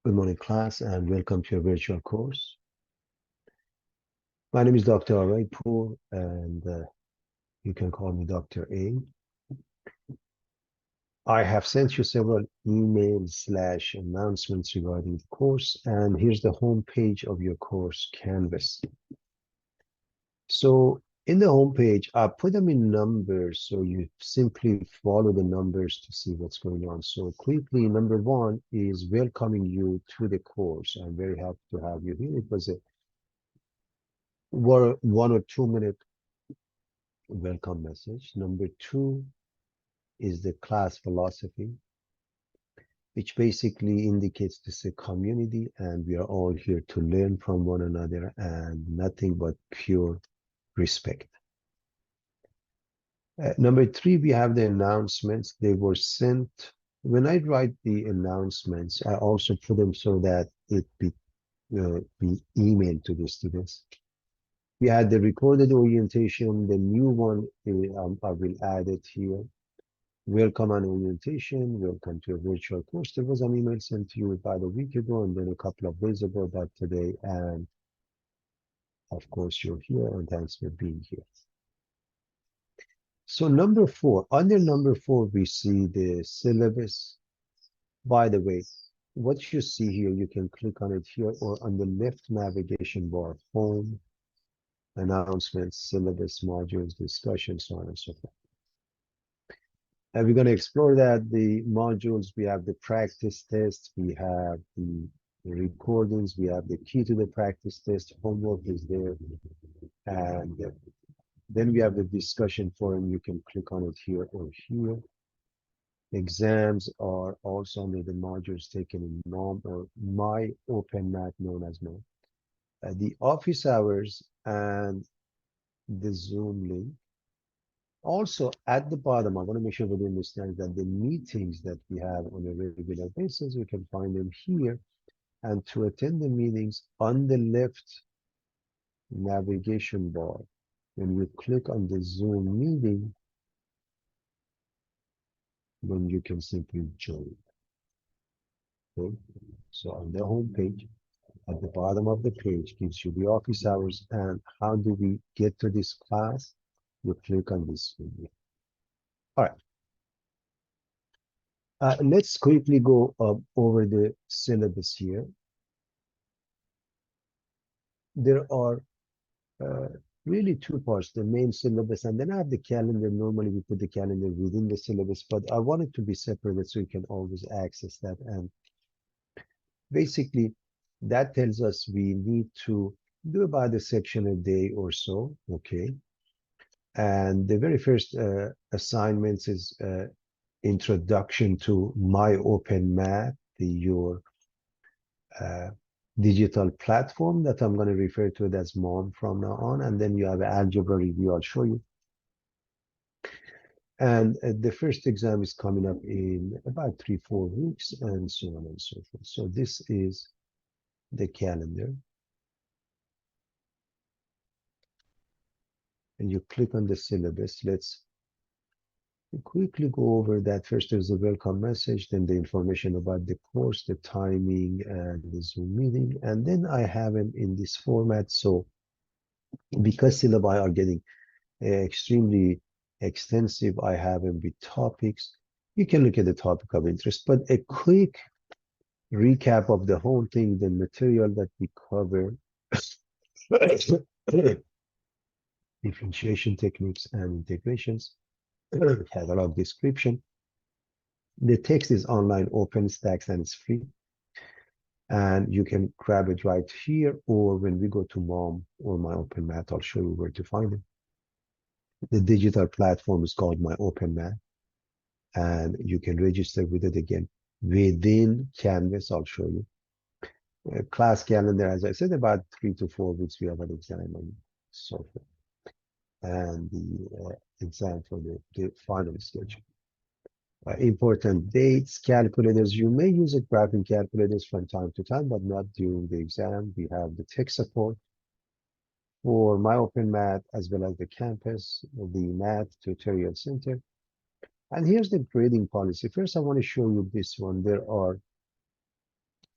Good morning, class, and welcome to your virtual course. My name is Dr. Araipur, and you can call me Dr. A. I have sent you several emails/announcements regarding the course, and here's the home page of your course Canvas. So in the home page, I put them in numbers, so you simply follow the numbers to see what's going on. So quickly, number one is welcoming you to the course. I'm very happy to have you here. It was a 1 or 2 minute welcome message. Number two is the class philosophy, which basically indicates this is a community and we are all here to learn from one another and nothing but pure respect. Number three, we have the announcements. They were sent. When I write the announcements, I also put them so that it be emailed to the students. We had the recorded orientation. The new one, I will add it here. Welcome on orientation. Welcome to a virtual course. There was an email sent to you about a week ago and then a couple of days ago about today. And of course, you're here and thanks for being here. So number four, under number four, we see the syllabus. By the way, what you see here, you can click on it here or on the left navigation bar, home, announcements, syllabus, modules, discussion, so on and so forth. And we're going to explore that. The modules, we have the practice test, we have the recordings, we have the key to the practice test, homework is there. And then we have the discussion forum. You can click on it here or here. Exams are also under the modules taken in MOM or My Open Math, known as MOM. The office hours and the Zoom link. Also, at the bottom, I want to make sure everybody understands that the meetings that we have on a regular basis, you can find them here. And to attend the meetings, on the left navigation bar, when you click on the Zoom meeting, then you can simply join. Okay? So on the home page, at the bottom of the page, gives you the office hours and how do we get to this class. You click on this video. All right. Let's quickly go over the syllabus here. There are really two parts, the main syllabus, and then I have the calendar. Normally we put the calendar within the syllabus, but I want it to be separated so you can always access that. And basically, that tells us we need to do about a section a day or so, okay? And the very first assignments is introduction to My Open Math, your digital platform that I'm going to refer to it as MOM from now on. And then you have algebra review, I'll show you. And the first exam is coming up in about 3-4 weeks and so on and so forth. So this is the calendar. And you click on the syllabus. Let's quickly go over that. First, there's a welcome message, then the information about the course, the timing, and the Zoom meeting. And then I have them in this format. So because syllabi are getting extremely extensive, I have them with topics. You can look at the topic of interest, but a quick recap of the whole thing, the material that we cover, differentiation techniques and integrations, catalog description. The text is online, OpenStax, and it's free. And you can grab it right here, or when we go to MOM or My Open Math, I'll show you where to find it. The digital platform is called My Open Math, and you can register with it again within Canvas. I'll show you. Class calendar, as I said, about 3 to 4 weeks we have an exam and so forth. And the exam for the final schedule. Important dates, calculators. You may use it, graphing calculators from time to time, but not during the exam. We have the tech support for My Open Math, as well as the campus, the Math Tutorial Center. And here's the grading policy. First, I want to show you this one. There are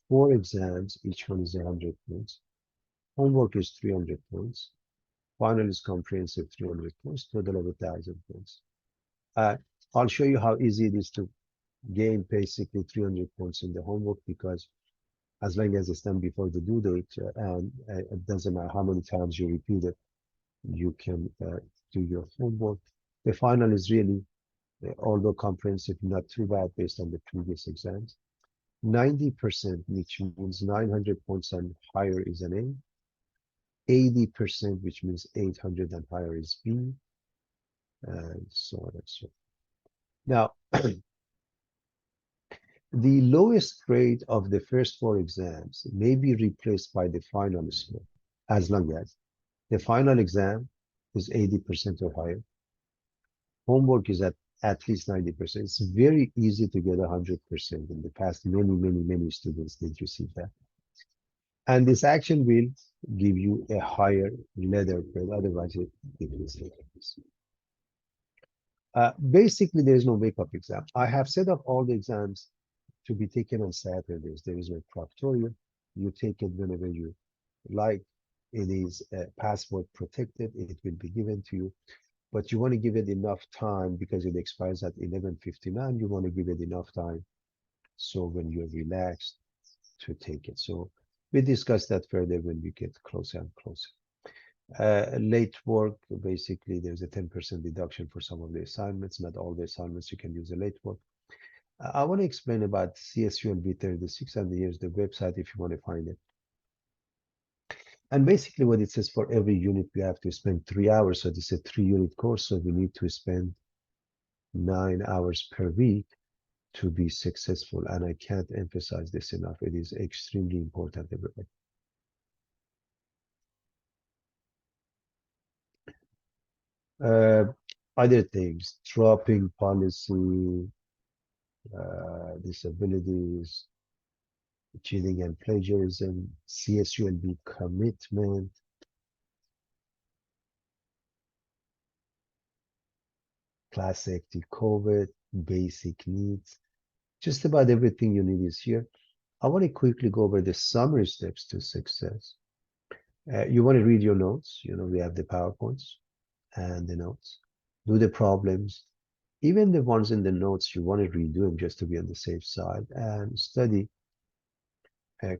4 exams, each one is 100 points. Homework is 300 points. Final is comprehensive, 300 points, total of 1,000 points. Uh, I'll show you how easy it is to gain basically 300 points in the homework because as long as it's done before the due date, and it doesn't matter how many times you repeat it, you can do your homework. The final is really, although comprehensive, not too bad based on the previous exams. 90%, which means 900 points and higher is an A. 80%, which means 800 and higher is B, and so on and so on. Now, the lowest grade of the first 4 exams may be replaced by the final score, as long as the final exam is 80% or higher. Homework is at least 90%. It's very easy to get 100%. In the past, many students did receive that. And this action will give you a higher letter grade. Otherwise, it will stay like this. Basically, there is no wake-up exam. I have set up all the exams to be taken on Saturdays. There is no proctorium. You take it whenever you like. It is password protected. It will be given to you. But you want to give it enough time because it expires at 11:59. You want to give it enough time so when you're relaxed to take it. So we discuss that further when we get closer and closer. Late work, basically, there's a 10% deduction for some of the assignments. Not all the assignments you can use a late work. I want to explain about CSULB 36, and here's the website if you want to find it. And basically what it says, for every unit, we have to spend 3 hours. So this is a 3-unit course. So we need to spend 9 hours per week to be successful. And I can't emphasize this enough. It is extremely important, everybody. Other things, dropping policy, disabilities, cheating and plagiarism, CSULB commitment, class safety, COVID, basic needs. Just about everything you need is here. I want to quickly go over the summary steps to success. You want to read your notes. You know, we have the PowerPoints and the notes. Do the problems. Even the ones in the notes, you want to redo them just to be on the safe side, and study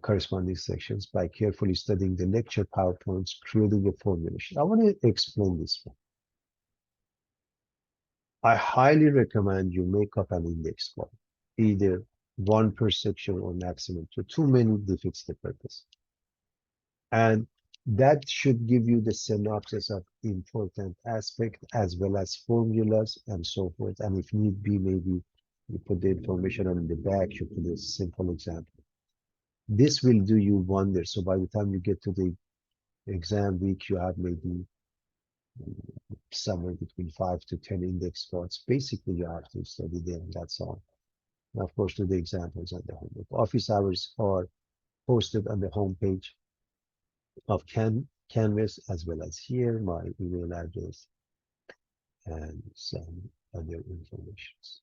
corresponding sections by carefully studying the lecture PowerPoints, creating a formulation. I want to explain this one. I highly recommend you make up an index file, either one per section or maximum two. Too many defeats the purpose. And that should give you the synopsis of important aspect as well as formulas and so forth. And if need be, maybe you put the information on the back, you put a simple example. This will do you wonders. So by the time you get to the exam week, you have maybe somewhere between 5 to 10 index cards. Basically, you have to study them. That's all. And of course, do the examples and the homework. Office hours are posted on the homepage of Canvas, as well as here, my email address and some other informations.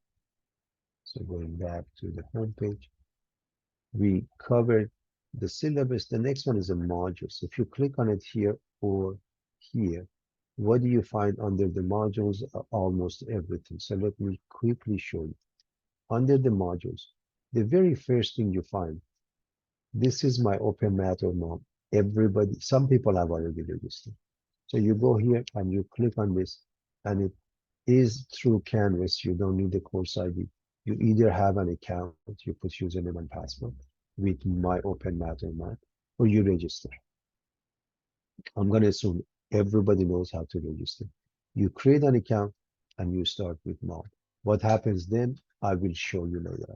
So going back to the homepage, we covered the syllabus. The next one is a module. So if you click on it here or here, what do you find under the modules? Almost everything. So let me quickly show you. Under the modules, the very first thing you find, this is my open matter mom. Everybody, some people have already registered. So you go here and you click on this, and it is through Canvas. You don't need the course ID. You either have an account, you put username and password with my open matter map, or you register. I'm going to assume everybody knows how to register. You create an account and you start with mom. What happens then, I will show you later.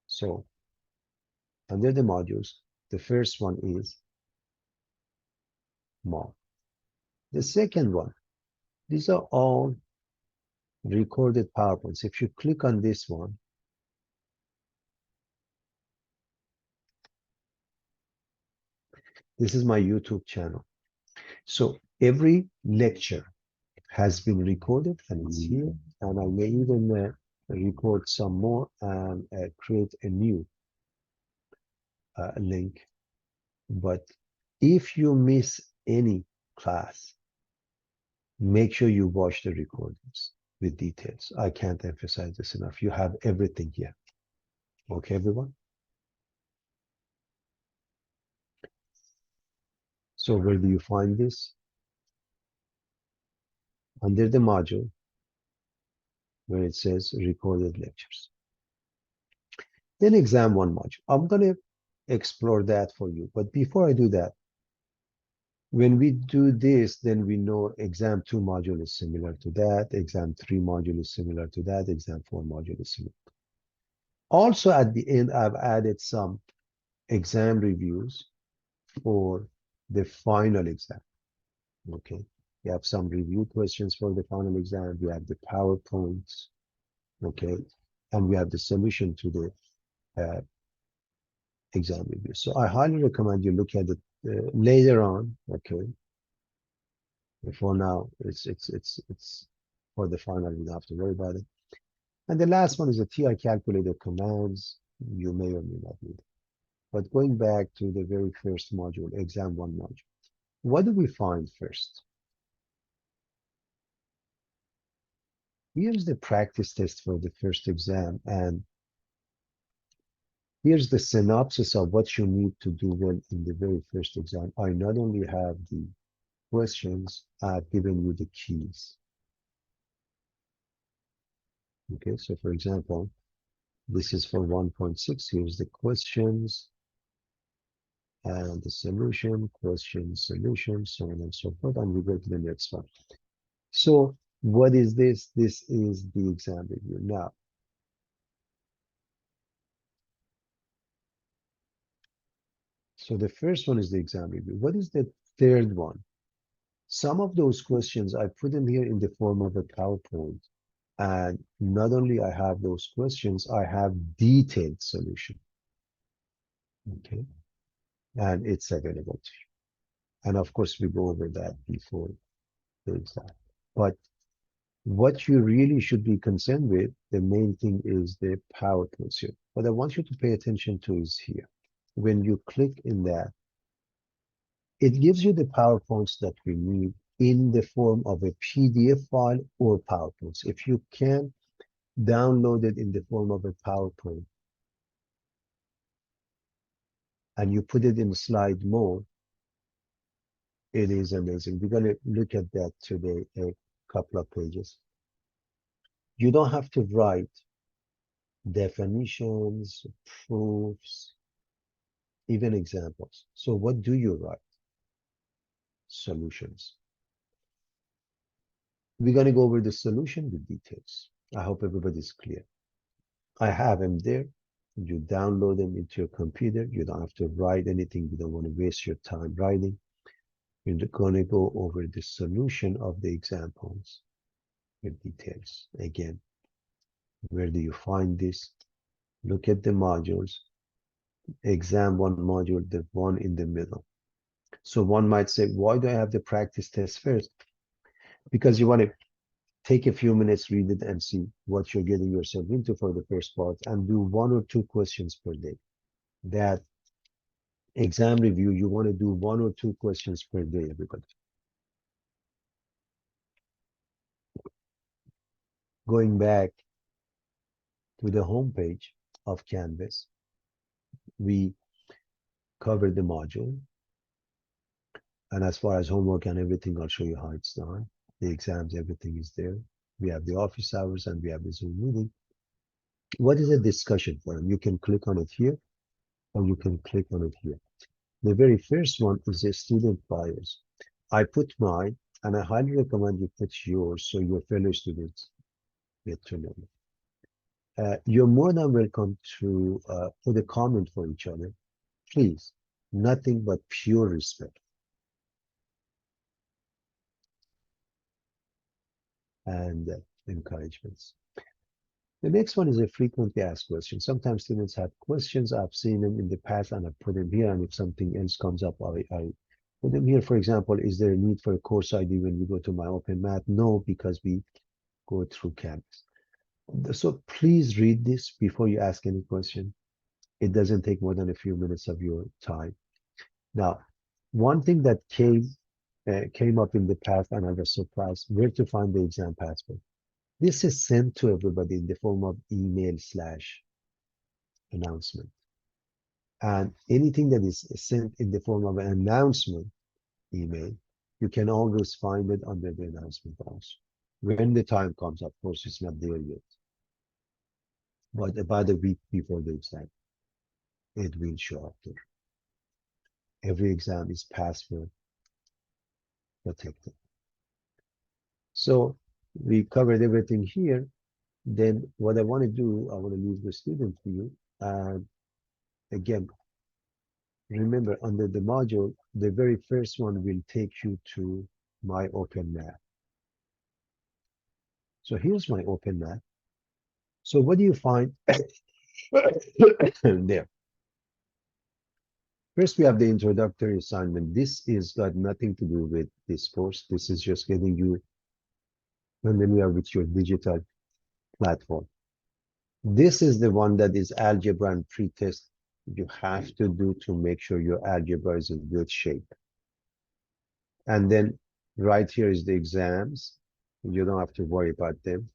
So under the modules, the first one is mom. The second one, these are all recorded PowerPoints. If you click on this one, this is my YouTube channel. So every lecture has been recorded and it's here. And I may even record some more and create a new link. But if you miss any class, make sure you watch the recordings with details. I can't emphasize this enough. You have everything here. Okay, everyone? So where do you find this? Under the module where it says recorded lectures. Then exam one module. I'm going to explore that for you. But before I do that, when we do this, then we know exam 2 module is similar to that, exam 3 module is similar to that, exam 4 module is similar. Also at the end, I've added some exam reviews for the final exam. Okay. We have some review questions for the final exam. We have the PowerPoints. Okay. And we have the solution to the exam review. So I highly recommend you look at it later on. Okay. For now, it's for the final. You don't have to worry about it. And the last one is the TI calculator commands. You may or may not need it. But going back to the very first module, exam one module, what do we find first? Here's the practice test for the first exam, and here's the synopsis of what you need to do well in the very first exam. I not only have the questions, I've given you the keys. Okay, so for example, this is for 1.6. Here's the questions and the solution, question, solution, so on and so forth, and we go to the next one. So what is this? This is the exam review. Now, so the first one is the exam review. What is the third one? Some of those questions, I put them here in the form of a PowerPoint. And not only I have those questions, I have detailed solution. Okay. And it's available to you. And of course, we go over that before the exam. But what you really should be concerned with, the main thing is the PowerPoints here. What I want you to pay attention to is here. When you click in that, it gives you the PowerPoints that we need in the form of a PDF file or PowerPoints. If you can download it in the form of a PowerPoint and you put it in slide mode, it is amazing. We're going to look at that today, a couple of pages. You don't have to write definitions, proofs, even examples. So what do you write? Solutions. We're going to go over the solution with details. I hope everybody's clear. I have them there. You download them into your computer. You don't have to write anything. You don't want to waste your time writing. You're going to go over the solution of the examples with details. Again, where do you find this? Look at the modules. Exam one module, the one in the middle. So one might say, why do I have the practice test first? Because you want to take a few minutes, read it, and see what you're getting yourself into for the first part, and do 1 or 2 questions per day. That exam review, you want to do 1 or 2 questions per day, everybody. Going back to the home page of Canvas, we covered the module. And as far as homework and everything, I'll show you how it's done. The exams, everything is there. We have the office hours and we have the Zoom meeting. What is a discussion forum? You can click on it here, or you can click on it here. The very first one is a student bios. I put mine, and I highly recommend you put yours so your fellow students get to know you. You're more than welcome to put a comment for each other. Please, nothing but pure respect and encouragements. The next one is a frequently asked question. Sometimes students have questions. I've seen them in the past and I put them here. And if something else comes up, I put them here. For example, is there a need for a course ID when we go to My Open Math? No, because we go through Canvas. So please read this before you ask any question. It doesn't take more than a few minutes of your time. Now, one thing that came up in the past, and I was surprised, where to find the exam password. This is sent to everybody in the form of email slash announcement. And anything that is sent in the form of an announcement email, you can always find it under the announcement also. When the time comes, of course, it's not there yet. But about a week before the exam, it will show up there. Every exam is password protected. So we covered everything here. Then what I want to do, I want to leave the student view. And again, remember under the module, the very first one will take you to my open math. So here's my open math. So what do you find there? First, we have the introductory assignment. This is got nothing to do with this course. This is just getting you familiar with your digital platform. This is the one that is algebra and pretest you have to do to make sure your algebra is in good shape. And then right here is the exams. You don't have to worry about them.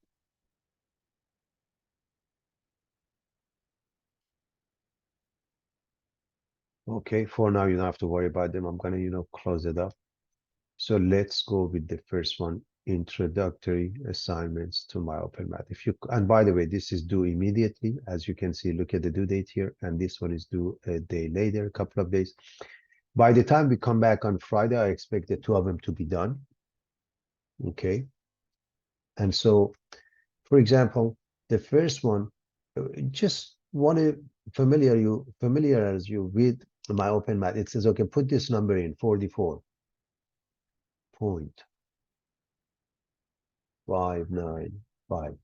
Okay, for now, you don't have to worry about them. I'm gonna, close it up. So let's go with the first one, introductory assignments to my open math. And by the way, this is due immediately. As you can see, look at the due date here. And this one is due a day later, a couple of days. By the time we come back on Friday, I expect the two of them to be done. Okay. And so, for example, the first one, just want to familiarize you with my open math. It says, okay, put this number in, 44.5955.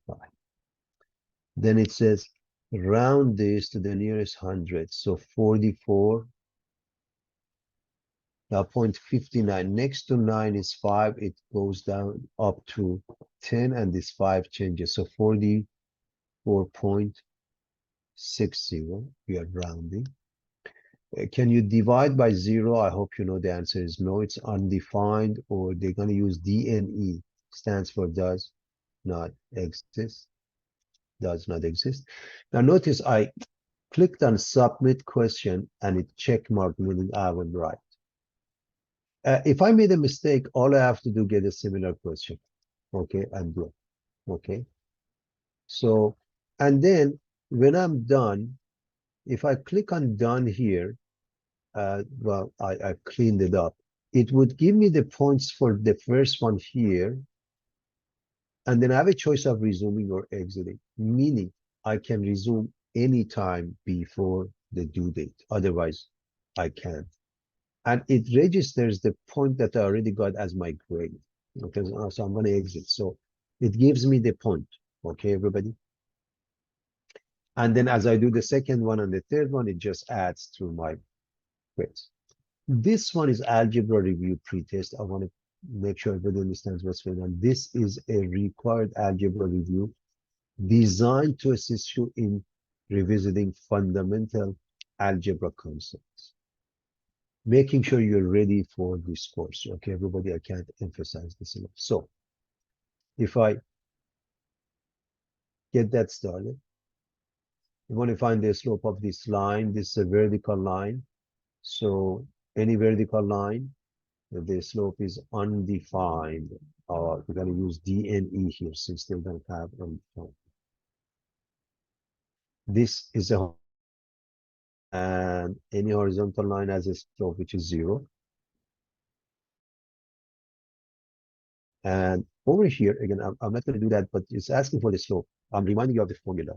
Then it says, round this to the nearest hundred. So 44. Now 0.59 next to 9 is 5. It goes down up to 10 and this 5 changes. So 44.60. We are rounding. Can you divide by 0? I hope you know the answer is no. It's undefined, or they're going to use DNE. Stands for does not exist. Does not exist. Now notice I clicked on submit question and it check marked, meaning I was right. If I made a mistake, all I have to do get a similar question. Okay, and do it. Okay. So, and then when I'm done, if I click on done here, well, I cleaned it up. It would give me the points for the first one here. And then I have a choice of resuming or exiting, meaning I can resume anytime before the due date. Otherwise, I can't. And it registers the point that I already got as my grade. Okay, so I'm going to exit. So it gives me the point. Okay, everybody. And then as I do the second one and the third one, it just adds to my grades. This one is algebra review pretest. I want to make sure everybody understands what's going on. This is a required algebra review designed to assist you in revisiting fundamental algebra concepts, making sure you're ready for this course. Okay, everybody, I can't emphasize this enough. So if I get that started, you want to find the slope of this line. This is a vertical line. So any vertical line, the slope is undefined. We're going to use DNE here since they don't have undefined. This is and any horizontal line has a slope which is 0. And over here, again, I'm not going to do that, but it's asking for the slope. I'm reminding you of the formula.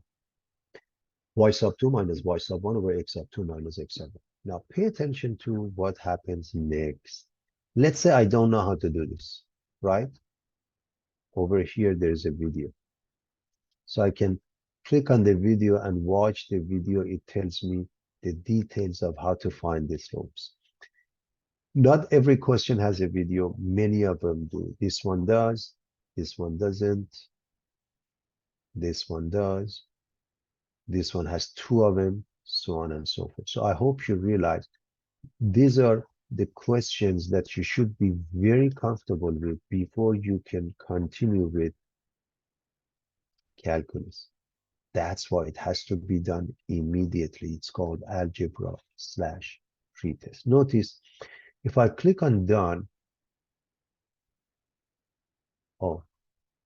Y sub 2 minus Y sub 1 over X sub 2 minus X sub 1. Now pay attention to what happens next. Let's say I don't know how to do this, right? Over here, there's a video. So I can click on the video and watch the video. It tells me the details of how to find the slopes. Not every question has a video. Many of them do. This one does. This one doesn't. This one does. This one has 2 of them. so on and so forth. So I hope you realize these are the questions that you should be very comfortable with before you can continue with calculus. That's why it has to be done immediately. It's called algebra slash pretest. Notice if I click on done, oh,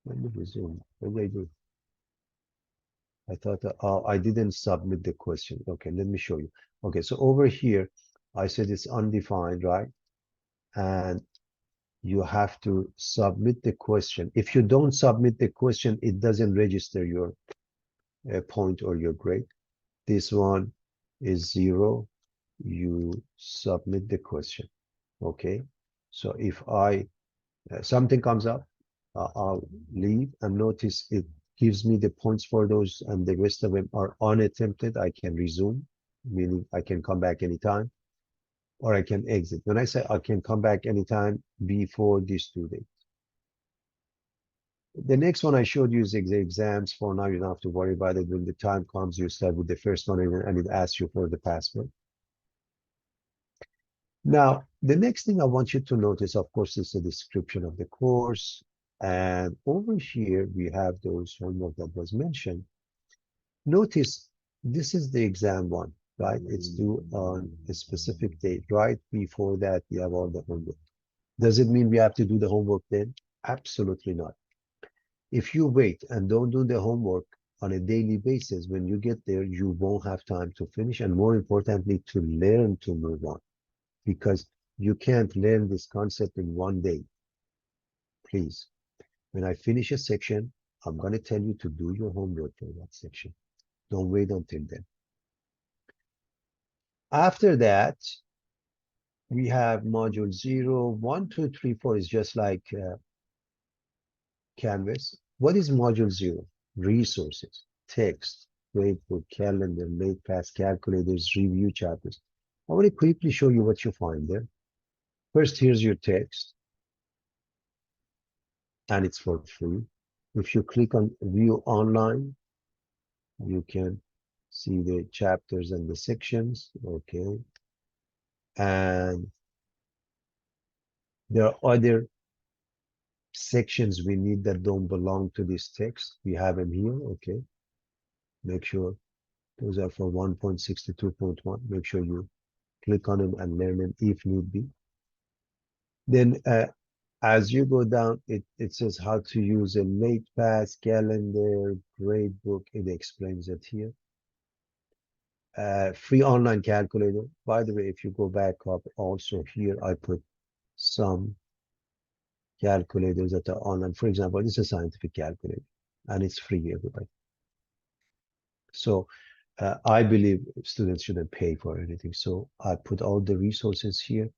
let me resume. What did I do? I thought, oh, I didn't submit the question. Okay, let me show you. Okay, so over here, I said it's undefined, right? And you have to submit the question. If you don't submit the question, it doesn't register your point or your grade. This one is 0. You submit the question. Okay. So if I something comes up, I'll leave and notice it gives me the points for those and the rest of them are unattempted. I can resume, meaning I can come back anytime, or I can exit. When I say I can come back anytime before this due date. The next one I showed you is the exams. For now, you don't have to worry about it. When the time comes, you start with the first one and it asks you for the password. Now, the next thing I want you to notice, of course, is the description of the course. And over here, we have those homework that was mentioned. Notice this is the exam one, right? It's due on a specific date. Right before that, we have all the homework. Does it mean we have to do the homework then? Absolutely not. If you wait and don't do the homework on a daily basis, when you get there, you won't have time to finish and more importantly, to learn to move on because you can't learn this concept in one day. Please, when I finish a section, I'm going to tell you to do your homework for that section. Don't wait until then. After that, we have module 0, 1, 2, 3, 4 is just like Canvas. What is module 0? Resources, text, gradebook, calendar, late pass calculators, review chapters. I want to quickly show you what you find there. First, here's your text, and it's for free. If you click on view online, you can see the chapters and the sections, okay? And there are other sections we need that don't belong to this text. We have them here, okay? Make sure those are for 1.62.1. Make sure you click on them and learn them if need be. Then as you go down, it says how to use a late pass, calendar, gradebook. It explains it here. Free online calculator. By the way, if you go back up also here, I put some calculators that are online. For example, this is a scientific calculator and it's free, everybody. So I believe students shouldn't pay for anything. So I put all the resources here.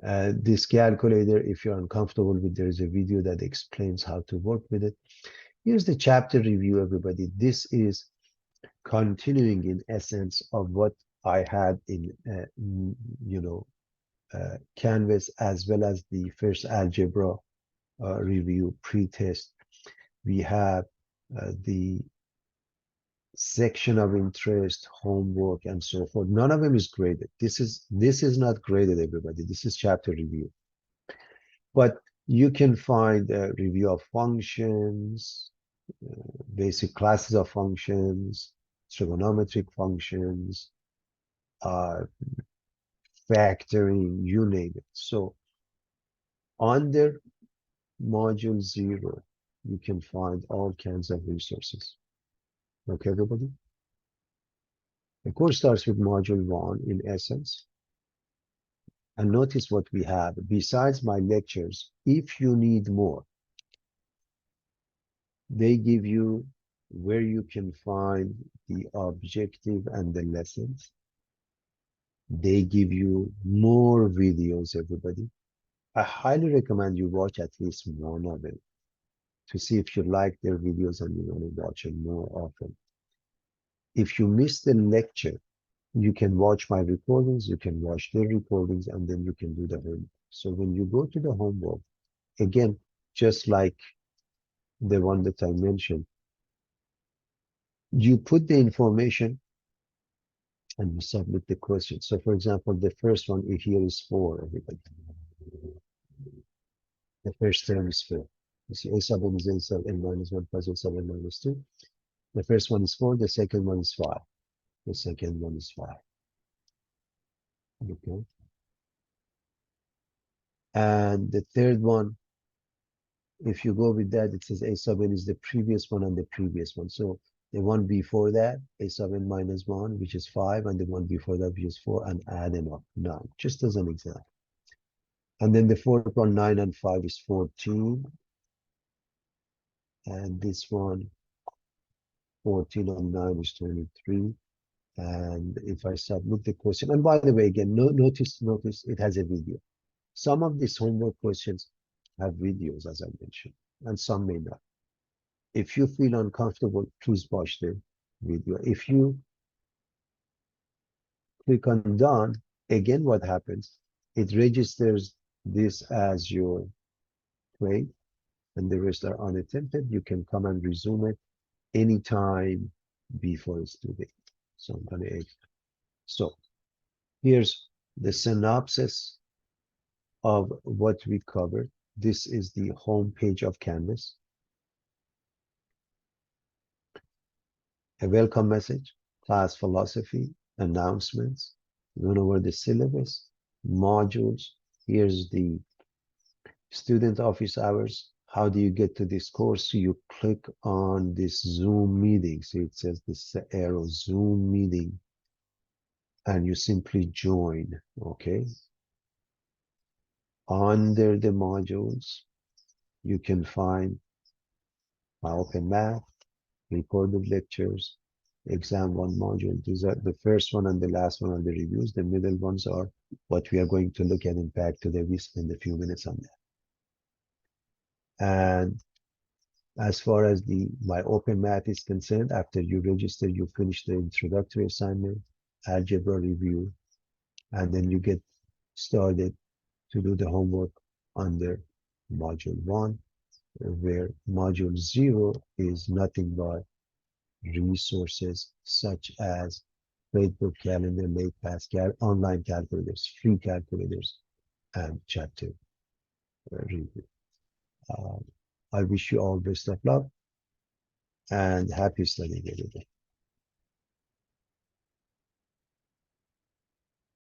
This calculator, if you're uncomfortable with, there is a video that explains how to work with it. Here's the chapter review, everybody. This is continuing in essence of what I had in, Canvas, as well as the first algebra review pre-test. We have the section of interest, homework, and so forth. None of them is graded. This is not graded, everybody. This is chapter review. But you can find a review of functions, basic classes of functions, trigonometric functions, factoring, you name it. So under module 0, you can find all kinds of resources. Okay, everybody? The course starts with module 1 in essence. And notice what we have. Besides my lectures, if you need more, they give you where you can find the objective and the lessons. They give you more videos, everybody. I highly recommend you watch at least one of them to see if you like their videos and you want to watch them more often. If you miss the lecture, you can watch my recordings, you can watch their recordings, and then you can do the homework. So when you go to the homework, again, just like the one that I mentioned, you put the information and you submit the question. So for example, the first one here is 4, everybody. The first term is 4. You see a sub n is a sub n minus 1 plus a sub n minus 2. The first one is 4, the second one is 5. The second one is 5. Okay. And the third one, if you go with that, it says a sub n is the previous one and the previous one. So the one before that, a sub n minus 1, which is 5, and the one before that, which is 4, and add them up, 9, just as an example. And then the fourth one, 9 and 5 is 14. And this one, 14 and 9 is 23. And if I submit the question, and by the way, again, notice it has a video. Some of these homework questions have videos, as I mentioned, and some may not. If you feel uncomfortable, please watch the video. If you click on done, again, what happens? It registers this as your grade, and the rest are unattempted. You can come and resume it anytime before it's due date. So I'm going to exit. So here's the synopsis of what we covered. This is the home page of Canvas. A welcome message, class philosophy, announcements, went over the syllabus, modules. Here's the student office hours. How do you get to this course? So you click on this Zoom meeting. So it says this arrow, Zoom meeting, and you simply join, okay? Under the modules, you can find my open math, recorded lectures, exam one module. These are the first one and the last one are the reviews. The middle ones are what we are going to look at in fact today. We spend a few minutes on that. And as far as my open math is concerned, after you register, you finish the introductory assignment, algebra review, and then you get started to do the homework under module 1, where module 0 is nothing but resources such as Gradebook Calendar, LatePass, online calculators, free calculators, and chapter review. I wish you all best of luck and happy studying every day.